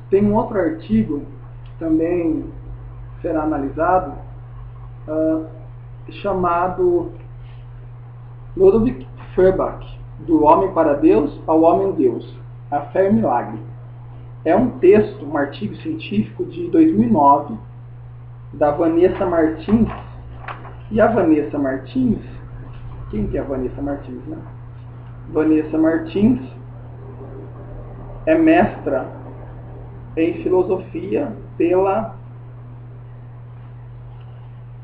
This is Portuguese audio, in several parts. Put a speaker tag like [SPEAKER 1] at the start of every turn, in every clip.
[SPEAKER 1] Tem um outro artigo que também será analisado, chamado Ludwig Feuerbach, Do Homem para Deus ao Homem Deus, A Fé e o Milagre. É um texto, um artigo científico de 2009, da Vanessa Martins. E a Vanessa Martins, quem que é a Vanessa Martins, né? Vanessa Martins é mestra em filosofia pela...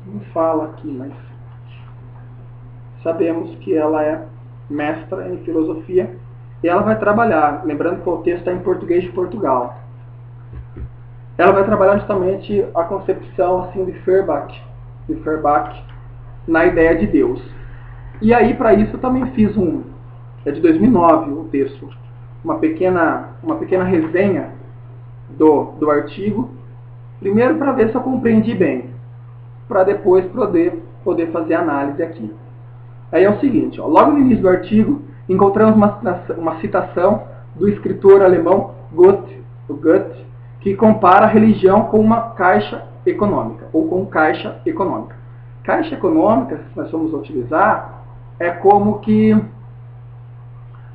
[SPEAKER 1] não fala aqui, mas sabemos que ela é mestra em filosofia e ela vai trabalhar, lembrando que o texto está em português de Portugal, ela vai trabalhar justamente a concepção assim, de Feuerbach na ideia de Deus. E aí, para isso, eu também fiz é de 2009 o texto, uma pequena resenha do artigo, primeiro para ver se eu compreendi bem, para depois poder fazer análise aqui. Aí é o seguinte, logo no início do artigo, encontramos uma citação do escritor alemão Goethe, que compara a religião com uma caixa econômica, ou com caixa econômica. Caixa econômica, se nós formos utilizar, é como que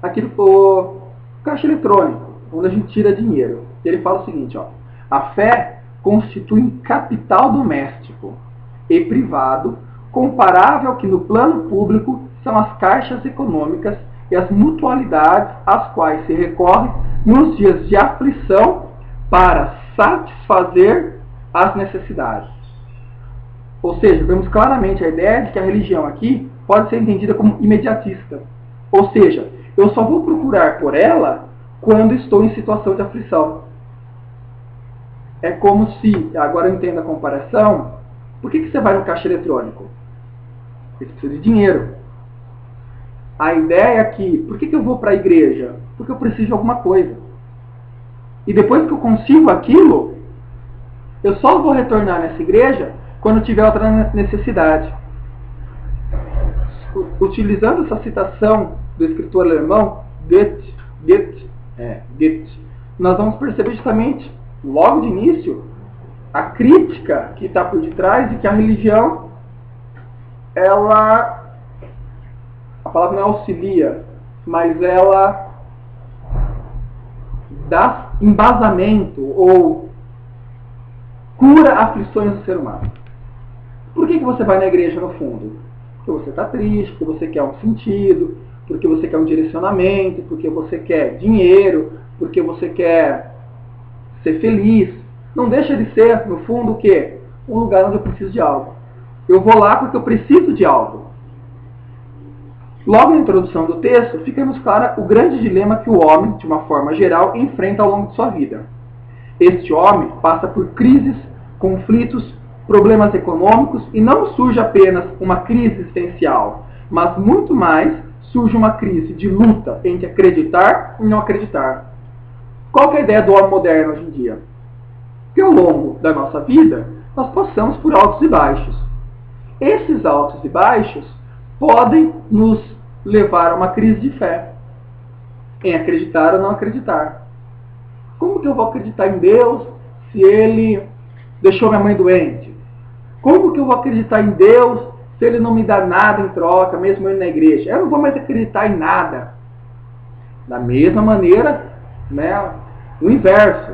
[SPEAKER 1] aquilo caixa eletrônico, onde a gente tira dinheiro. Ele fala o seguinte, a fé constitui um capital doméstico e privado comparável ao que no plano público são as caixas econômicas e as mutualidades às quais se recorre nos dias de aflição para satisfazer as necessidades. Ou seja, vemos claramente a ideia de que a religião aqui pode ser entendida como imediatista. Ou seja, eu só vou procurar por ela quando estou em situação de aflição. É como se, agora eu entendo a comparação, por que você vai no caixa eletrônico? Porque você precisa de dinheiro. A ideia é que, por que eu vou para a igreja? Porque eu preciso de alguma coisa. E depois que eu consigo aquilo, eu só vou retornar nessa igreja quando tiver outra necessidade. Utilizando essa citação do escritor alemão Goethe, nós vamos perceber justamente, logo de início, a crítica que está por detrás de que a religião, a palavra não é auxilia, mas ela dá embasamento ou cura aflições do ser humano. Por que você vai na igreja no fundo? Porque você está triste, porque você quer um sentido, porque você quer um direcionamento, porque você quer dinheiro, porque você quer ser feliz. Não deixa de ser, no fundo, o quê? Um lugar onde eu preciso de algo. Eu vou lá porque eu preciso de algo. Logo na introdução do texto, fica-nos claro o grande dilema que o homem, de uma forma geral, enfrenta ao longo de sua vida. Este homem passa por crises, conflitos, problemas econômicos e não surge apenas uma crise existencial, mas muito mais surge uma crise de luta entre acreditar e não acreditar. Qual que é a ideia do homem moderno hoje em dia? Que ao longo da nossa vida, nós passamos por altos e baixos. Esses altos e baixos podem nos levar a uma crise de fé, em acreditar ou não acreditar. Como que eu vou acreditar em Deus se Ele deixou minha mãe doente? Como que eu vou acreditar em Deus se Ele não me dá nada em troca, mesmo eu indo na igreja? Eu não vou mais acreditar em nada. Da mesma maneira, o inverso.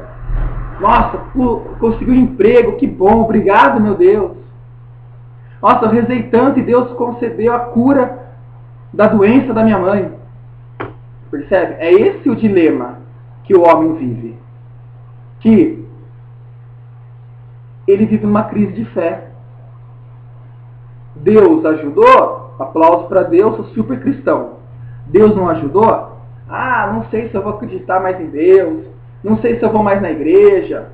[SPEAKER 1] Nossa, consegui um emprego, que bom, obrigado, meu Deus. Nossa, eu rezei tanto e Deus concedeu a cura da doença da minha mãe. Percebe? É esse o dilema que o homem vive. Que ele vive uma crise de fé. Deus ajudou? Aplausos para Deus, sou super cristão. Deus não ajudou? Não sei se eu vou acreditar mais em Deus. Não sei se eu vou mais na igreja.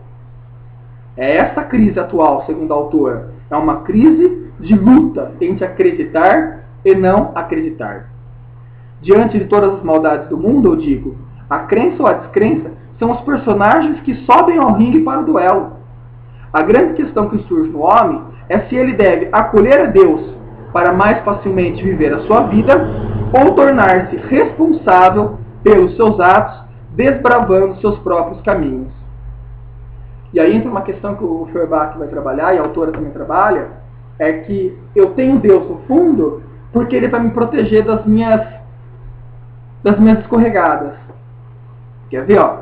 [SPEAKER 1] É essa crise atual, segundo a autora. É uma crise de luta entre acreditar e não acreditar. Diante de todas as maldades do mundo, eu digo, a crença ou a descrença são os personagens que sobem ao ringue para o duelo. A grande questão que surge no homem é se ele deve acolher a Deus para mais facilmente viver a sua vida ou tornar-se responsável pelos seus atos, desbravando seus próprios caminhos. E aí entra uma questão que o Feuerbach vai trabalhar, e a autora também trabalha, é que eu tenho Deus no fundo porque Ele vai me proteger das minhas escorregadas. Quer ver, ó?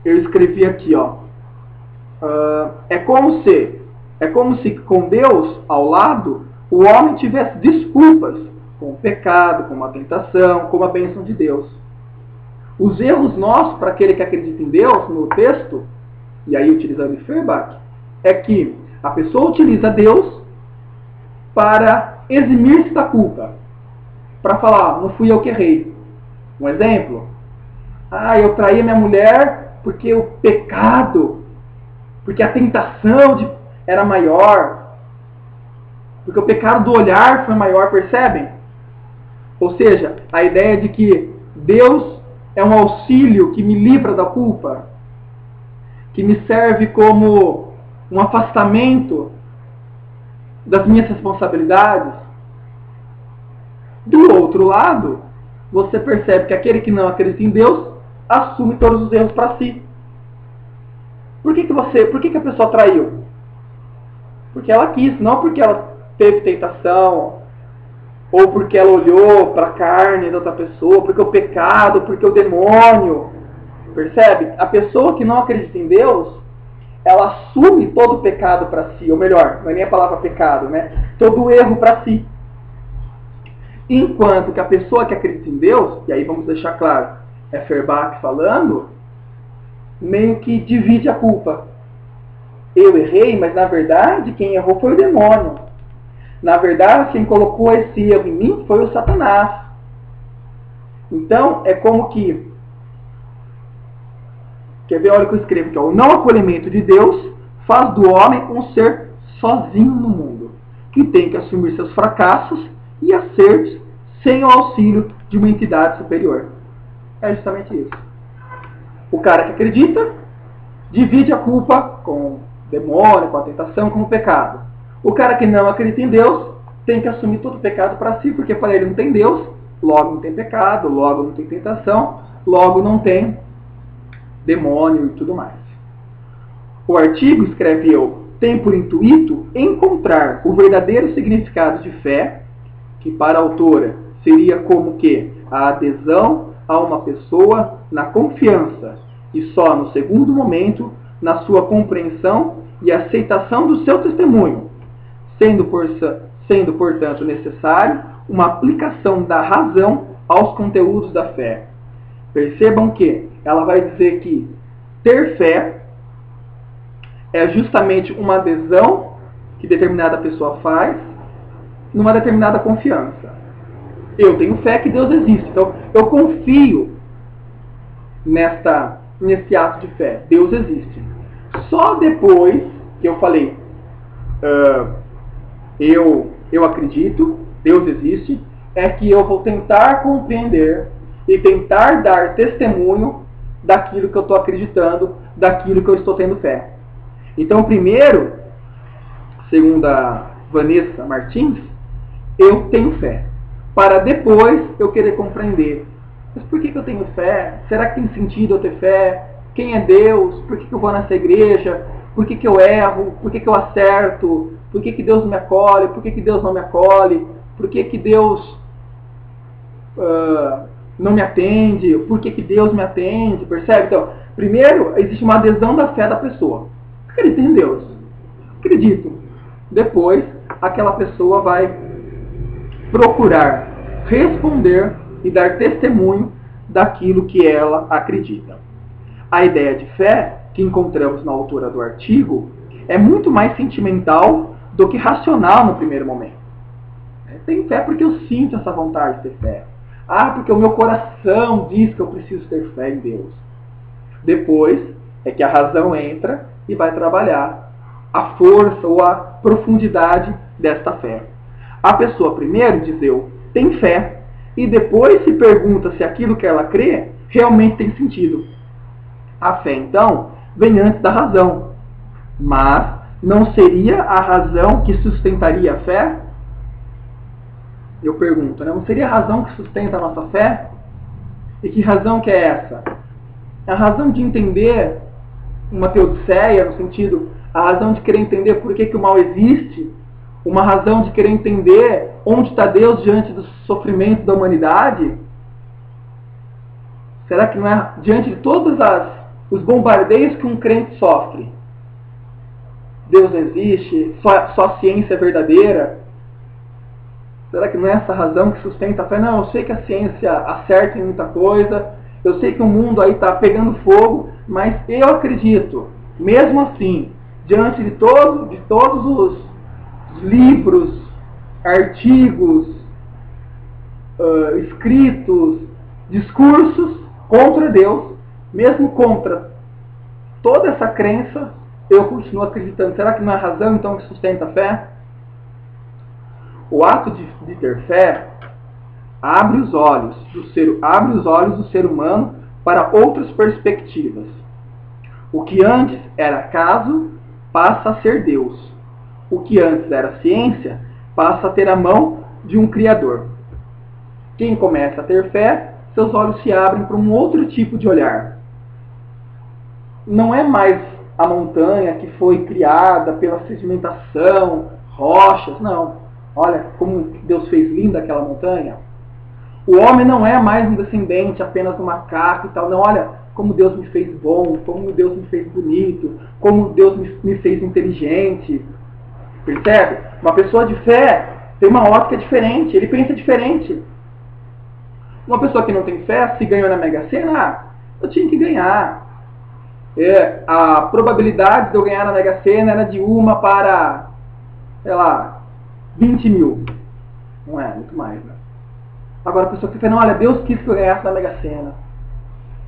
[SPEAKER 1] Eu escrevi aqui, ó. É como se com Deus ao lado o homem tivesse desculpas com o pecado, com a tentação, com a bênção de Deus. Os erros nossos, para aquele que acredita em Deus, no texto, e aí utilizando Feuerbach, é que a pessoa utiliza Deus para eximir-se da culpa. Para falar, não fui eu que errei. Um exemplo. Eu traí a minha mulher porque o pecado, porque a tentação era maior, porque o pecado do olhar foi maior, percebem? Ou seja, a ideia de que Deus é um auxílio que me livra da culpa, que me serve como um afastamento das minhas responsabilidades. Do outro lado, você percebe que aquele que não acredita em Deus assume todos os erros para si. Por que a pessoa traiu? Porque ela quis, não porque ela teve tentação, ou porque ela olhou para a carne da outra pessoa, porque o pecado, porque o demônio. Percebe? A pessoa que não acredita em Deus, ela assume todo o pecado para si, ou melhor, não é nem a palavra pecado, né? Todo o erro para si. Enquanto que a pessoa que acredita em Deus, e aí vamos deixar claro, é Feuerbach falando, meio que divide a culpa. Eu errei, mas na verdade quem errou foi o demônio. Na verdade, quem colocou esse erro em mim foi o Satanás. Então, é como que... Quer ver? Olha o que eu escrevo aqui. O não acolhimento de Deus faz do homem um ser sozinho no mundo, que tem que assumir seus fracassos e acertos sem o auxílio de uma entidade superior. É justamente isso. O cara que acredita divide a culpa com o demônio, com a tentação, com o pecado. O cara que não acredita em Deus tem que assumir todo o pecado para si, porque para ele não tem Deus, logo não tem pecado, logo não tem tentação, logo não tem demônio e tudo mais. O artigo, escreve eu, tem por intuito encontrar o verdadeiro significado de fé, que para a autora seria como que a adesão a uma pessoa na confiança e só no segundo momento na sua compreensão e aceitação do seu testemunho, sendo portanto necessário uma aplicação da razão aos conteúdos da fé. Percebam que ela vai dizer que ter fé é justamente uma adesão que determinada pessoa faz numa determinada confiança. Eu tenho fé que Deus existe, então eu confio nesse ato de fé. Deus existe. Só depois que eu falei, eu acredito, Deus existe, é que eu vou tentar compreender e tentar dar testemunho daquilo que eu estou acreditando, daquilo que eu estou tendo fé. Então, primeiro, segundo a Vanessa Martins, eu tenho fé, para depois eu querer compreender. Mas por que eu tenho fé? Será que tem sentido eu ter fé? Quem é Deus? Por que eu vou nessa igreja? Por que eu erro? Por que eu acerto? Por que Deus me acolhe? Por que Deus não me acolhe? Por que Deus não me atende? Por que Deus me atende? Percebe? Então, primeiro, existe uma adesão da fé da pessoa. Acredita em Deus. Acredito. Depois, aquela pessoa vai procurar responder e dar testemunho daquilo que ela acredita. A ideia de fé que encontramos na autora do artigo é muito mais sentimental do que racional no primeiro momento. Tenho fé porque eu sinto essa vontade de ter fé. Porque o meu coração diz que eu preciso ter fé em Deus. Depois é que a razão entra e vai trabalhar a força ou a profundidade desta fé. A pessoa primeiro diz eu tenho fé e depois se pergunta se aquilo que ela crê realmente tem sentido. A fé, então, vem antes da razão. Mas não seria a razão que sustentaria a fé? Eu pergunto, né? Não seria a razão que sustenta a nossa fé? E que razão que é essa? A razão de entender uma teodiceia, no sentido, a razão de querer entender por que o mal existe, uma razão de querer entender onde está Deus diante do sofrimento da humanidade? Será que não é diante de todos os bombardeios que um crente sofre? Deus não existe, só a ciência é verdadeira? Será que não é essa razão que sustenta a fé? Não, eu sei que a ciência acerta em muita coisa, eu sei que o mundo aí está pegando fogo, mas eu acredito, mesmo assim, diante de todos os livros, artigos, escritos, discursos contra Deus, mesmo contra toda essa crença, eu continuo acreditando. Será que não é a razão então que sustenta a fé? O ato de ter fé abre os olhos do ser humano para outras perspectivas. O que antes era acaso passa a ser Deus. O que antes era ciência passa a ter a mão de um Criador. Quem começa a ter fé, seus olhos se abrem para um outro tipo de olhar. Não é mais a montanha que foi criada pela sedimentação, rochas, não. Olha como Deus fez linda aquela montanha. O homem não é mais um descendente apenas do macaco e tal. Não, olha como Deus me fez bom, como Deus me fez bonito, como Deus me fez inteligente. Percebe? Uma pessoa de fé tem uma ótica diferente, ele pensa diferente. Uma pessoa que não tem fé, se ganhou na Mega Sena, eu tinha que ganhar. A probabilidade de eu ganhar na Mega Sena era de 1 para, sei lá, 20 mil. Não é, muito mais, né? Agora a pessoa que fala, não, olha, Deus quis que eu ganhasse na Mega Sena.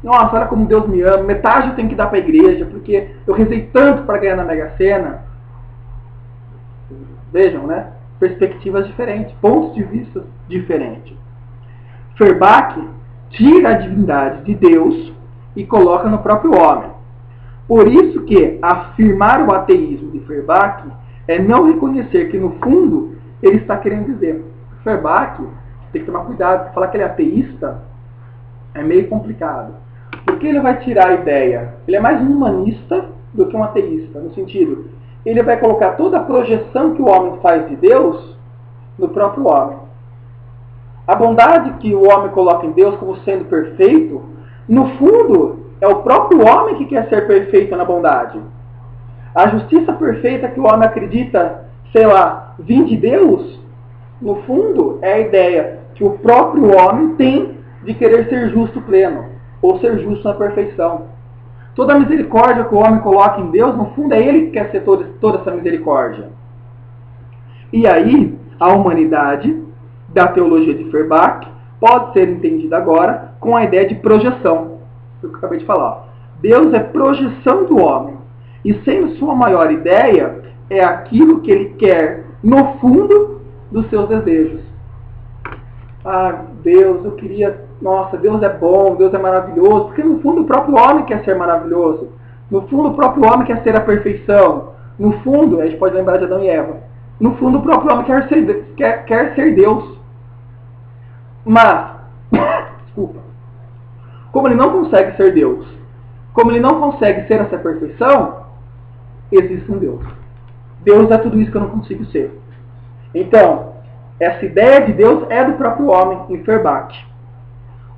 [SPEAKER 1] Nossa, olha como Deus me ama, metade eu tenho que dar para a igreja, porque eu rezei tanto para ganhar na Mega Sena. Vejam, né? Perspectivas diferentes, pontos de vista diferentes. Feuerbach tira a divindade de Deus e coloca no próprio homem. Por isso que afirmar o ateísmo de Feuerbach é não reconhecer que, no fundo, ele está querendo dizer. Feuerbach tem que tomar cuidado, falar que ele é ateísta é meio complicado. Porque ele vai tirar a ideia, ele é mais um humanista do que um ateísta, no sentido, ele vai colocar toda a projeção que o homem faz de Deus no próprio homem. A bondade que o homem coloca em Deus como sendo perfeito, no fundo, é o próprio homem que quer ser perfeito na bondade. A justiça perfeita que o homem acredita, sei lá, vir de Deus, no fundo, é a ideia que o próprio homem tem de querer ser justo pleno, ou ser justo na perfeição. Toda a misericórdia que o homem coloca em Deus, no fundo, é ele que quer ser toda essa misericórdia. E aí, a humanidade da teologia de Feuerbach pode ser entendida agora com a ideia de projeção. Foi o que eu acabei de falar. Deus é projeção do homem. E sendo sua maior ideia, é aquilo que ele quer no fundo dos seus desejos. Ah, Deus, eu queria... Nossa, Deus é bom, Deus é maravilhoso. Porque no fundo o próprio homem quer ser maravilhoso. No fundo o próprio homem quer ser a perfeição. No fundo, a gente pode lembrar de Adão e Eva. No fundo o próprio homem quer ser Deus. Mas, desculpa, como ele não consegue ser Deus, como ele não consegue ser essa perfeição, existe um Deus. Deus é tudo isso que eu não consigo ser. Então, essa ideia de Deus é do próprio homem, em Feuerbach.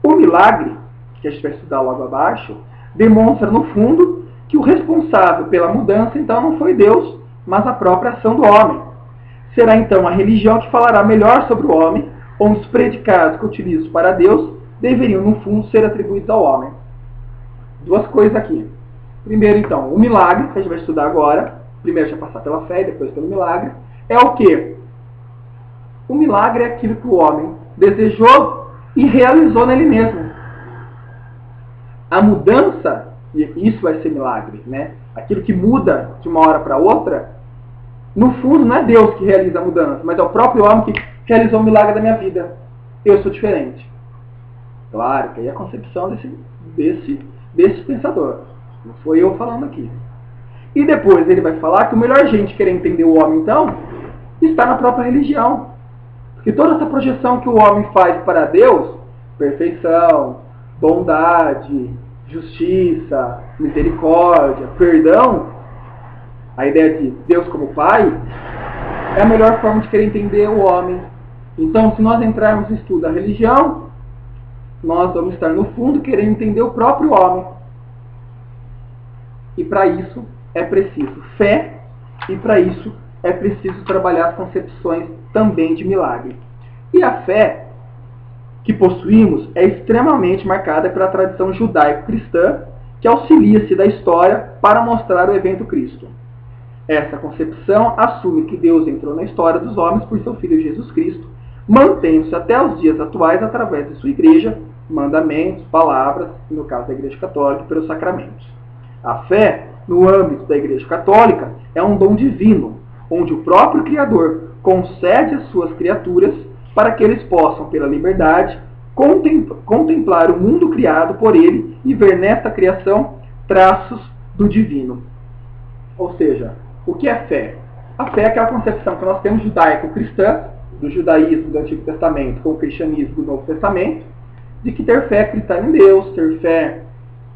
[SPEAKER 1] O milagre, que a gente vai estudar logo abaixo, demonstra no fundo que o responsável pela mudança então não foi Deus, mas a própria ação do homem. Será então a religião que falará melhor sobre o homem, onde os predicados que utilizo para Deus deveriam, no fundo, ser atribuídos ao homem. Duas coisas aqui. Primeiro, então, o milagre, que a gente vai estudar agora. Primeiro, já passar pela fé e depois pelo milagre. É o quê? O milagre é aquilo que o homem desejou e realizou nele mesmo. A mudança, e isso vai ser milagre, né? Aquilo que muda de uma hora para outra, no fundo, não é Deus que realiza a mudança, mas é o próprio homem que realizou o milagre da minha vida. Eu sou diferente. Claro que aí é a concepção desse pensador. Não foi eu falando aqui. E depois ele vai falar que o melhor jeito de querer entender o homem, então, está na própria religião. Porque toda essa projeção que o homem faz para Deus, perfeição, bondade, justiça, misericórdia, perdão, a ideia de Deus como Pai, é a melhor forma de querer entender o homem. Então, se nós entrarmos no estudo da religião, nós vamos estar, no fundo, querendo entender o próprio homem. E para isso é preciso fé, e para isso é preciso trabalhar as concepções também de milagre. E a fé que possuímos é extremamente marcada pela tradição judaico-cristã, que auxilia-se da história para mostrar o evento Cristo. Essa concepção assume que Deus entrou na história dos homens por seu Filho Jesus Cristo, mantendo-se até os dias atuais através de sua igreja, mandamentos, palavras, e no caso da Igreja Católica, pelos sacramentos. A fé, no âmbito da Igreja Católica, é um dom divino, onde o próprio Criador concede às suas criaturas para que eles possam, pela liberdade, contemplar o mundo criado por ele e ver nesta criação traços do divino. Ou seja, o que é fé? A fé é aquela concepção que nós temos judaico-cristã, do judaísmo do Antigo Testamento com o cristianismo do Novo Testamento, de que ter fé é acreditar em Deus, ter fé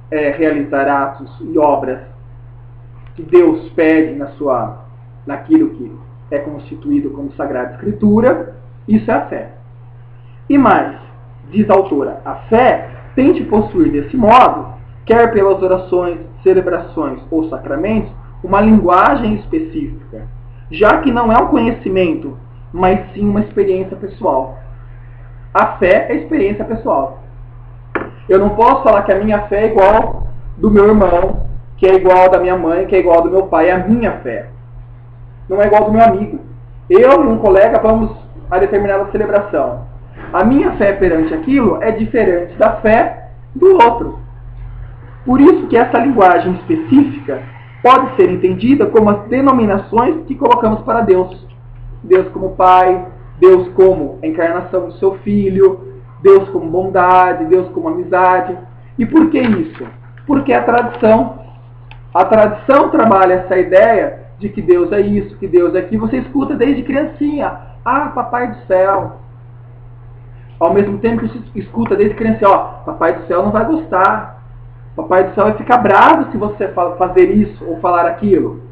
[SPEAKER 1] é realizar atos e obras que Deus pede naquilo que é constituído como Sagrada Escritura. Isso é a fé. E mais, diz a autora, a fé tem de possuir desse modo, quer pelas orações, celebrações ou sacramentos, uma linguagem específica, já que não é um conhecimento, mas sim uma experiência pessoal. A fé é experiência pessoal. Eu não posso falar que a minha fé é igual do meu irmão, que é igual da minha mãe, que é igual do meu pai. É a minha fé. Não é igual do meu amigo. Eu e um colega vamos a determinada celebração. A minha fé perante aquilo é diferente da fé do outro. Por isso que essa linguagem específica pode ser entendida como as denominações que colocamos para Deus. Deus como Pai, Deus como a encarnação do seu Filho, Deus como bondade, Deus como amizade. E por que isso? Porque a tradição trabalha essa ideia de que Deus é isso, que Deus é aquilo. Você escuta desde criancinha, ah, Papai do Céu. Ao mesmo tempo que você escuta desde criancinha, ó, Papai do Céu não vai gostar. Papai do Céu vai ficar bravo se você fazer isso ou falar aquilo.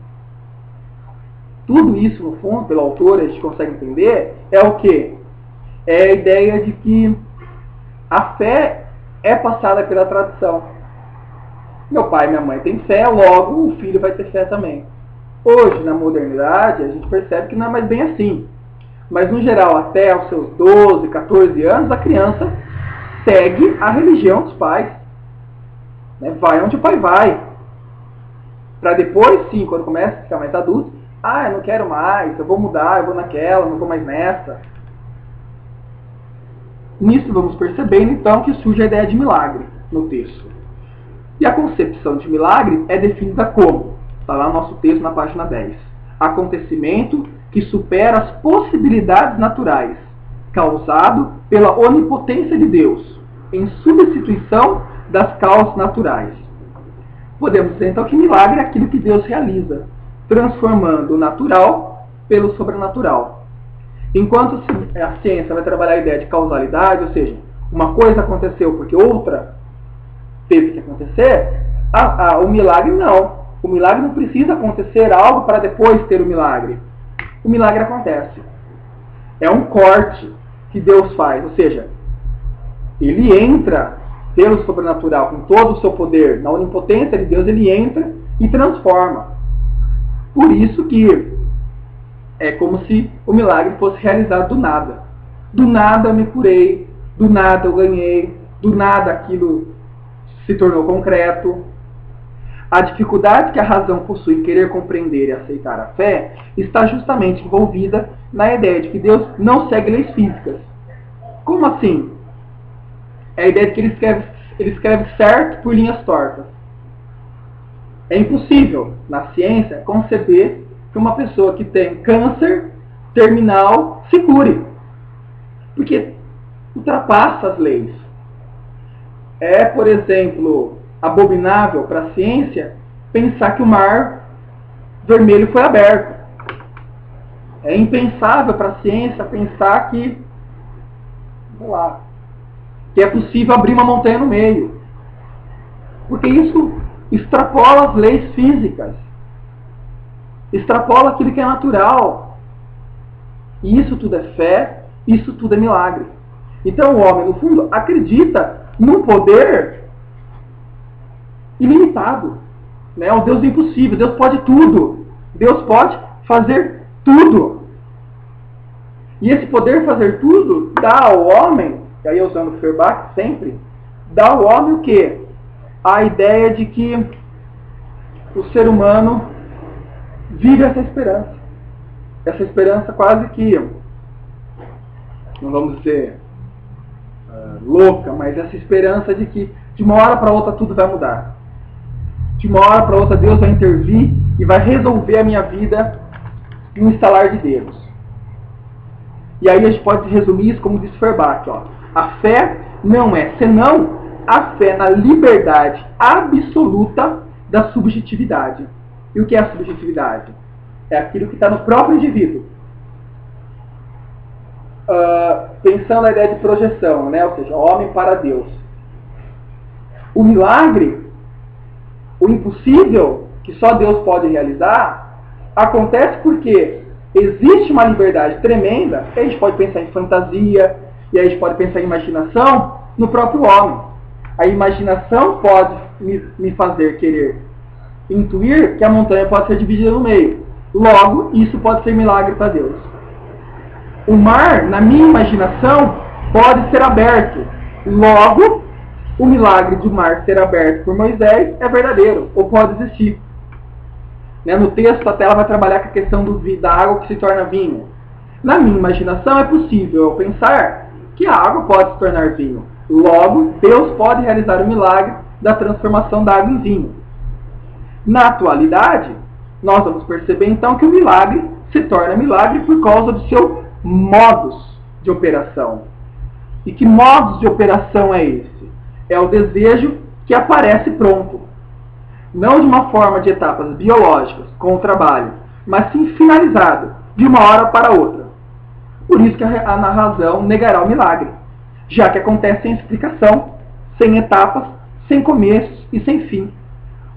[SPEAKER 1] Tudo isso, no fundo, pelo autor, a gente consegue entender, é o quê? É a ideia de que a fé é passada pela tradição. Meu pai e minha mãe têm fé, logo o filho vai ter fé também. Hoje, na modernidade, a gente percebe que não é mais bem assim. Mas, no geral, até os seus 12, 14 anos, a criança segue a religião dos pais. Vai onde o pai vai. Para depois, sim, quando começa a ficar mais adulto, eu não quero mais, eu vou mudar, eu vou naquela, não vou mais nessa. Nisso vamos percebendo, então, que surge a ideia de milagre no texto. E a concepção de milagre é definida como? Está lá no nosso texto, na página 10. Acontecimento que supera as possibilidades naturais, causado pela onipotência de Deus, em substituição das causas naturais. Podemos dizer, então, que milagre é aquilo que Deus realiza, transformando o natural pelo sobrenatural. Enquanto a ciência vai trabalhar a ideia de causalidade, ou seja, uma coisa aconteceu porque outra teve que acontecer, o milagre não. O milagre não precisa acontecer algo para depois ter o milagre. O milagre acontece. É um corte que Deus faz, ou seja, ele entra pelo sobrenatural, com todo o seu poder, na onipotência de Deus, ele entra e transforma. Por isso que é como se o milagre fosse realizado do nada. Do nada eu me curei, do nada eu ganhei, do nada aquilo se tornou concreto. A dificuldade que a razão possui em querer compreender e aceitar a fé está justamente envolvida na ideia de que Deus não segue leis físicas. Como assim? É a ideia de que ele escreve certo por linhas tortas. É impossível, na ciência, conceber que uma pessoa que tem câncer terminal se cure. Porque ultrapassa as leis. É, por exemplo, abominável para a ciência pensar que o mar vermelho foi aberto. É impensável para a ciência pensar que, que é possível abrir uma montanha no meio. Porque isso extrapola as leis físicas. Extrapola aquilo que é natural. E isso tudo é fé, isso tudo é milagre. Então o homem, no fundo, acredita num poder ilimitado. Né? O Deus do impossível. Deus pode tudo. Deus pode fazer tudo. E esse poder fazer tudo dá ao homem, e aí usando o Feuerbach sempre, dá ao homem o quê? A ideia de que o ser humano vive essa esperança. Essa esperança quase que, não vamos dizer louca, mas essa esperança de que de uma hora para outra tudo vai mudar. De uma hora para outra Deus vai intervir e vai resolver a minha vida num estalar de dedos. E aí a gente pode resumir isso como diz Feuerbach. A fé não é senão a fé na liberdade absoluta da subjetividade. E o que é a subjetividade? É aquilo que está no próprio indivíduo. Pensando na ideia de projeção, né? Ou seja, homem para Deus. O milagre, o impossível, que só Deus pode realizar, acontece porque existe uma liberdade tremenda, e a gente pode pensar em fantasia, e a gente pode pensar em imaginação no próprio homem. A imaginação pode me fazer querer intuir que a montanha pode ser dividida no meio. Logo, isso pode ser milagre para Deus. O mar, na minha imaginação, pode ser aberto. Logo, o milagre do mar ser aberto por Moisés é verdadeiro, ou pode existir. No texto, até ela vai trabalhar com a questão da água que se torna vinho. Na minha imaginação, é possível eu pensar que a água pode se tornar vinho. Logo, Deus pode realizar o milagre da transformação da água em vinho. Na atualidade, nós vamos perceber então que o milagre se torna milagre por causa do seu modus de operação. E que modus de operação é esse? É o desejo que aparece pronto. Não de uma forma de etapas biológicas, com o trabalho, mas sim finalizado, de uma hora para outra. Por isso que a razão negará o milagre, já que acontece sem explicação, sem etapas, sem começos e sem fim.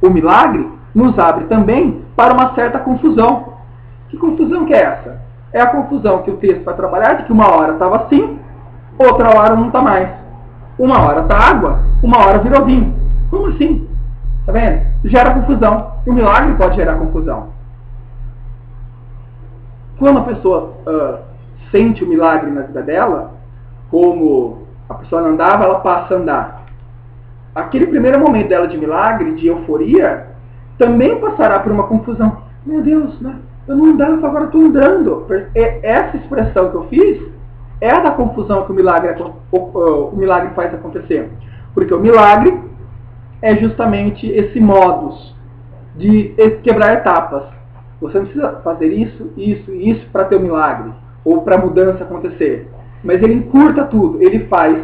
[SPEAKER 1] O milagre nos abre também para uma certa confusão. Que confusão que é essa? É a confusão que o texto vai trabalhar de que uma hora estava assim, outra hora não está mais. Uma hora está água, uma hora virou vinho. Como assim? Está vendo? Gera confusão. O milagre pode gerar confusão. Quando a pessoa sente o milagre na vida dela, como a pessoa não andava, ela passa a andar. Aquele primeiro momento dela de milagre, de euforia, também passará por uma confusão. Meu Deus, né? Eu não andava, agora estou andando. Essa expressão que eu fiz é a da confusão que o milagre faz acontecer. Porque o milagre é justamente esse modus de quebrar etapas. Você não precisa fazer isso, isso e isso para ter o milagre, ou para a mudança acontecer. Mas ele encurta tudo, ele faz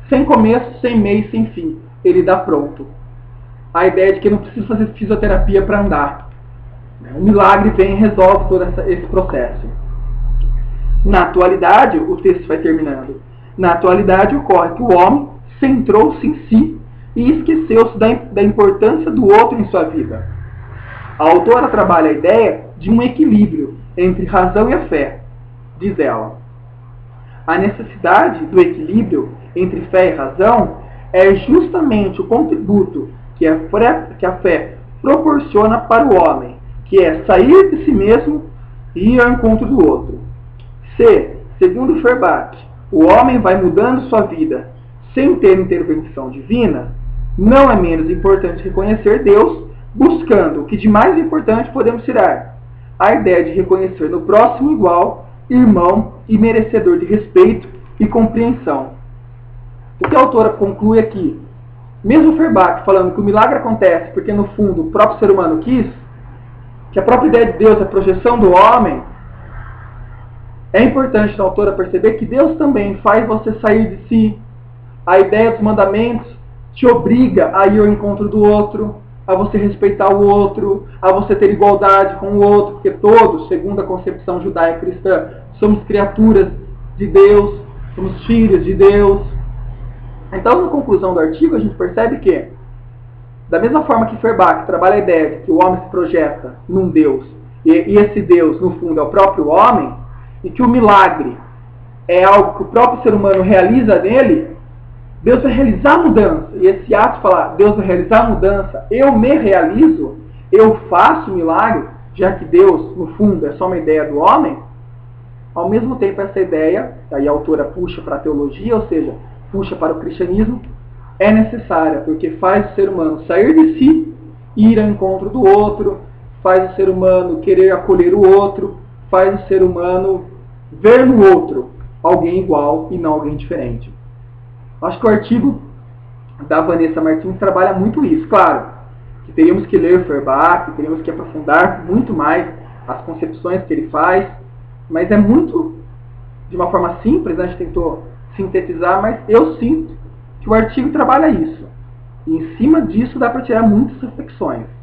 [SPEAKER 1] sem começo, sem meio, sem fim. Ele dá pronto. A ideia de que eu não preciso fazer fisioterapia para andar. O milagre vem e resolve todo esse processo. Na atualidade, o texto vai terminando. Na atualidade ocorre que o homem centrou-se em si e esqueceu-se da importância do outro em sua vida. A autora trabalha a ideia de um equilíbrio entre razão e a fé, diz ela. A necessidade do equilíbrio entre fé e razão é justamente o contributo que a fé proporciona para o homem, que é sair de si mesmo e ir ao encontro do outro. Se, segundo Feuerbach, o homem vai mudando sua vida sem ter intervenção divina, não é menos importante reconhecer Deus, buscando o que de mais importante podemos tirar: a ideia de reconhecer no próximo igual, irmão e merecedor de respeito e compreensão. O que a autora conclui aqui? Mesmo Feuerbach falando que o milagre acontece porque no fundo o próprio ser humano quis, que a própria ideia de Deus é a projeção do homem, é importante a autora perceber que Deus também faz você sair de si. A ideia dos mandamentos te obriga a ir ao encontro do outro, a você respeitar o outro, a você ter igualdade com o outro, porque todos, segundo a concepção judaica cristã, somos criaturas de Deus, somos filhos de Deus. Então, na conclusão do artigo, a gente percebe que Da mesma forma que Feuerbach trabalha a ideia de que o homem se projeta num Deus, e esse Deus, no fundo, é o próprio homem, e que o milagre é algo que o próprio ser humano realiza nele, Deus vai realizar a mudança. E esse ato de falar, Deus vai realizar a mudança, eu me realizo, eu faço o milagre, já que Deus, no fundo, é só uma ideia do homem, ao mesmo tempo essa ideia, aí a autora puxa para a teologia, ou seja, puxa para o cristianismo, é necessária, porque faz o ser humano sair de si, ir ao encontro do outro, faz o ser humano querer acolher o outro, faz o ser humano ver no outro alguém igual e não alguém diferente. Acho que o artigo da Vanessa Martins trabalha muito isso. Claro, que teríamos que ler Feuerbach, teríamos que aprofundar muito mais as concepções que ele faz, mas é muito, de uma forma simples, né? A gente tentou sintetizar, mas eu sinto que o artigo trabalha isso. E em cima disso dá para tirar muitas reflexões.